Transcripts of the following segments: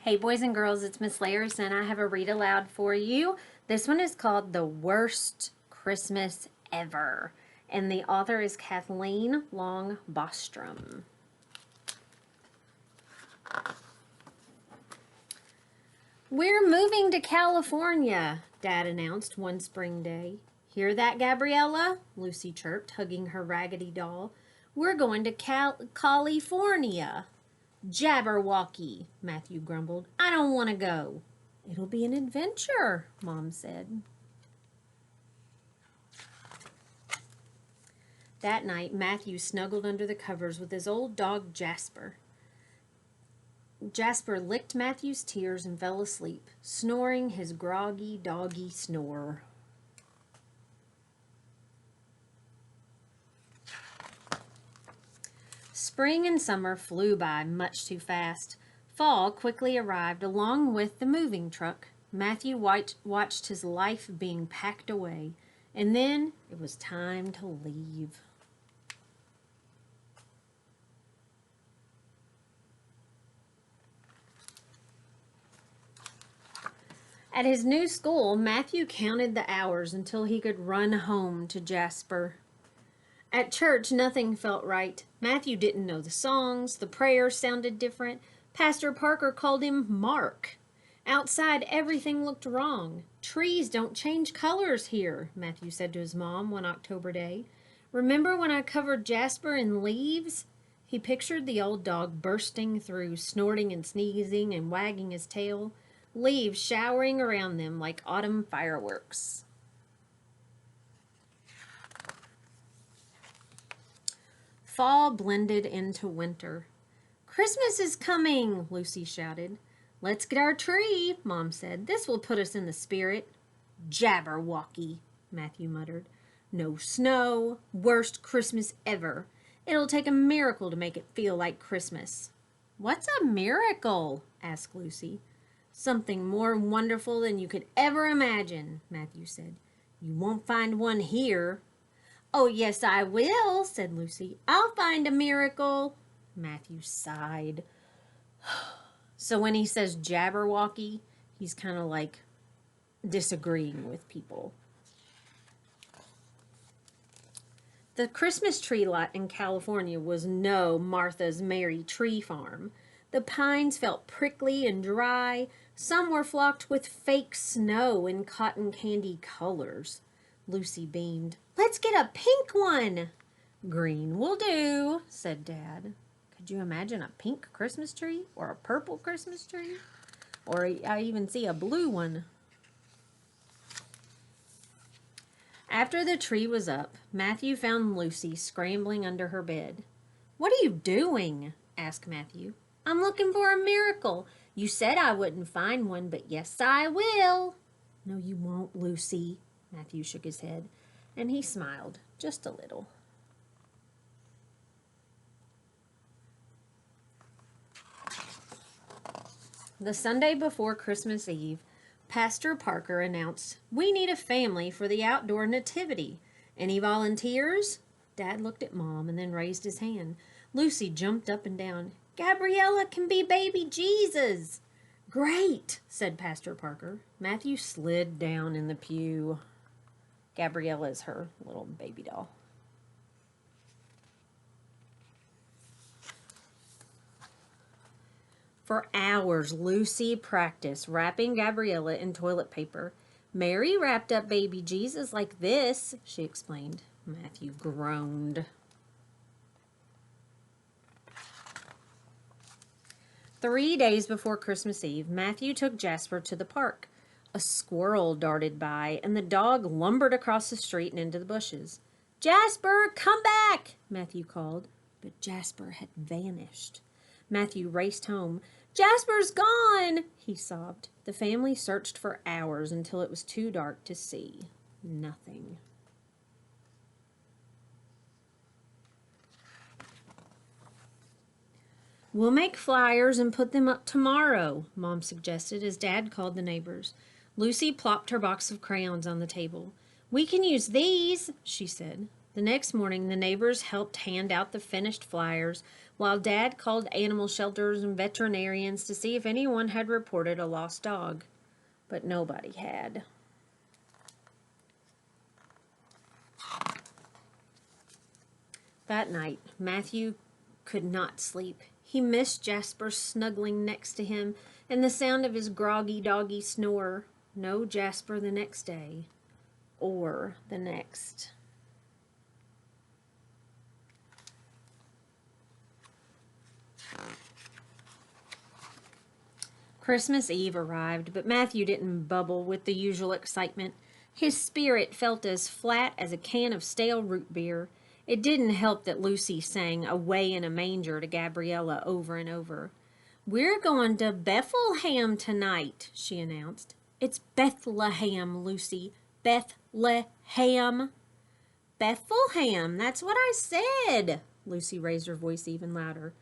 Hey boys and girls, it's Miss Larison. I have a read aloud for you. This one is called The Worst Christmas Ever, and the author is Kathleen Long Bostrom. We're moving to California, Dad announced one spring day. Hear that, Gabriella? Lucy chirped, hugging her raggedy doll. We're going to California. Jabberwocky, Matthew grumbled. I don't want to go. It'll be an adventure, Mom said. That night, Matthew snuggled under the covers with his old dog Jasper. Jasper licked Matthew's tears and fell asleep, snoring his groggy, doggy snore. Spring and summer flew by much too fast. Fall quickly arrived along with the moving truck. Matthew watched his life being packed away, and then it was time to leave. At his new school, Matthew counted the hours until he could run home to Jasper. At church, nothing felt right. Matthew didn't know the songs. The prayers sounded different. Pastor Parker called him Mark. Outside, everything looked wrong. Trees don't change colors here, Matthew said to his mom one October day. Remember when I covered Jasper in leaves? He pictured the old dog bursting through, snorting and sneezing and wagging his tail, leaves showering around them like autumn fireworks. Fall blended into winter. Christmas is coming, Lucy shouted. Let's get our tree, Mom said. This will put us in the spirit. Jabberwocky, Matthew muttered. No snow. Worst Christmas ever. It'll take a miracle to make it feel like Christmas. What's a miracle? Asked Lucy. Something more wonderful than you could ever imagine, Matthew said. You won't find one here. Oh, yes, I will, said Lucy. I'll find a miracle. Matthew sighed. So when he says Jabberwocky, he's kind of like disagreeing with people. The Christmas tree lot in California was no Martha's Merry Tree Farm. The pines felt prickly and dry. Some were flocked with fake snow in cotton candy colors. Lucy beamed. Let's get a pink one. Green will do, said Dad. Could you imagine a pink Christmas tree or a purple Christmas tree? Or I even see a blue one. After the tree was up, Matthew found Lucy scrambling under her bed. What are you doing? Asked Matthew. I'm looking for a miracle. You said I wouldn't find one, but yes, I will. No, you won't, Lucy. Matthew shook his head, and he smiled just a little. The Sunday before Christmas Eve, Pastor Parker announced, "We need a family for the outdoor nativity. Any volunteers?" Dad looked at Mom and then raised his hand. Lucy jumped up and down. Gabriella can be baby Jesus. Great, said Pastor Parker. Matthew slid down in the pew. Gabriella is her little baby doll. For hours, Lucy practiced wrapping Gabriella in toilet paper. Mary wrapped up baby Jesus like this, she explained. Matthew groaned. 3 days before Christmas Eve, Matthew took Jasper to the park. A squirrel darted by, and the dog lumbered across the street and into the bushes. Jasper, come back, Matthew called, but Jasper had vanished. Matthew raced home. Jasper's gone, he sobbed. The family searched for hours until it was too dark to see. Nothing. We'll make flyers and put them up tomorrow, Mom suggested as Dad called the neighbors. Lucy plopped her box of crayons on the table. We can use these, she said. The next morning, the neighbors helped hand out the finished flyers, while Dad called animal shelters and veterinarians to see if anyone had reported a lost dog. But nobody had. That night, Matthew could not sleep. He missed Jasper snuggling next to him and the sound of his groggy doggy snore. No Jasper the next day. Or the next. Christmas Eve arrived, but Matthew didn't bubble with the usual excitement. His spirit felt as flat as a can of stale root beer. It didn't help that Lucy sang "Away in a Manger" to Gabriella over and over. "We're going to Bethlehem tonight," she announced. "It's Bethlehem, Lucy. Bethlehem." "Bethlehem, that's what I said." Lucy raised her voice even louder.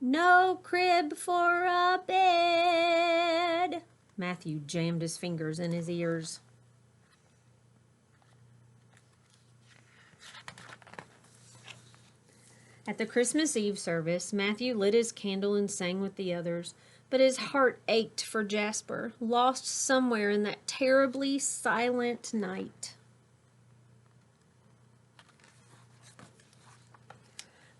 "No crib for a bed." Matthew jammed his fingers in his ears. At the Christmas Eve service, Matthew lit his candle and sang with the others, but his heart ached for Jasper, lost somewhere in that terribly silent night.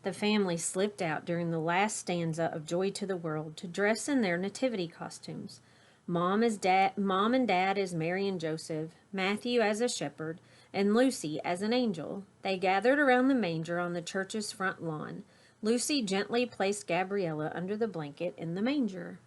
The family slipped out during the last stanza of Joy to the World to dress in their nativity costumes. Mom and Dad as Mary and Joseph, Matthew as a shepherd, and Lucy as an angel. They gathered around the manger on the church's front lawn. Lucy gently placed Gabriella under the blanket in the manger.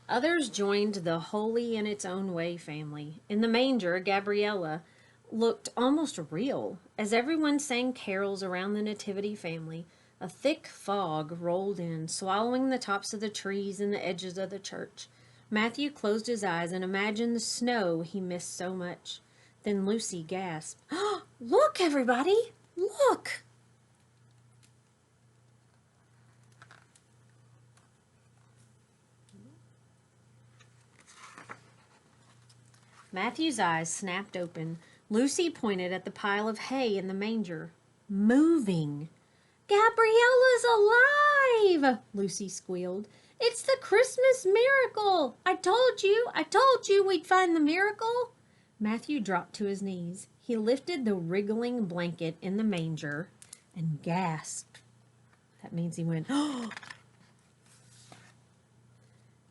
Others joined the Holy in Its Own Way family. In the manger, Gabriella looked almost real. As everyone sang carols around the Nativity family, a thick fog rolled in, swallowing the tops of the trees and the edges of the church. Matthew closed his eyes and imagined the snow he missed so much. Then Lucy gasped, "Oh, look, everybody! Look!" Matthew's eyes snapped open. Lucy pointed at the pile of hay in the manger. Moving. "Gabriella's alive!" Lucy squealed. "It's the Christmas miracle! I told you we'd find the miracle!" Matthew dropped to his knees. He lifted the wriggling blanket in the manger and gasped. That means he went, "Oh!"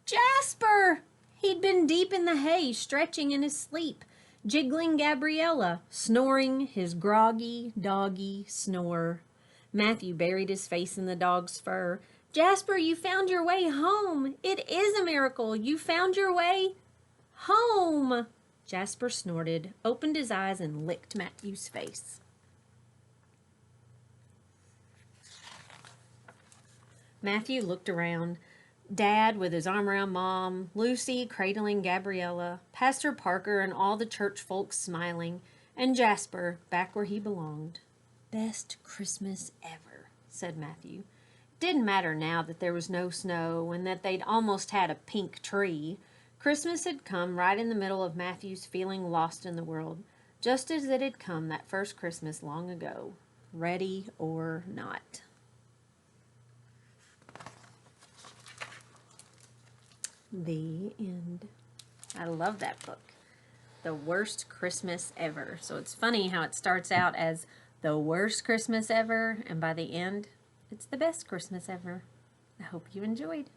Jasper! He'd been deep in the hay, stretching in his sleep, jiggling Gabriella, snoring his groggy, doggy snore. Matthew buried his face in the dog's fur. "Jasper, you found your way home. It is a miracle. You found your way home." Jasper snorted, opened his eyes, and licked Matthew's face. Matthew looked around. Dad with his arm around Mom, Lucy cradling Gabriella, Pastor Parker and all the church folks smiling, and Jasper back where he belonged. "Best Christmas ever," said Matthew. It didn't matter now that there was no snow and that they'd almost had a pink tree. Christmas had come right in the middle of Matthew's feeling lost in the world, just as it had come that first Christmas long ago, ready or not. The end. I love that book. The Worst Christmas Ever. So it's funny how it starts out as the worst Christmas ever, and by the end, it's the best Christmas ever. I hope you enjoyed.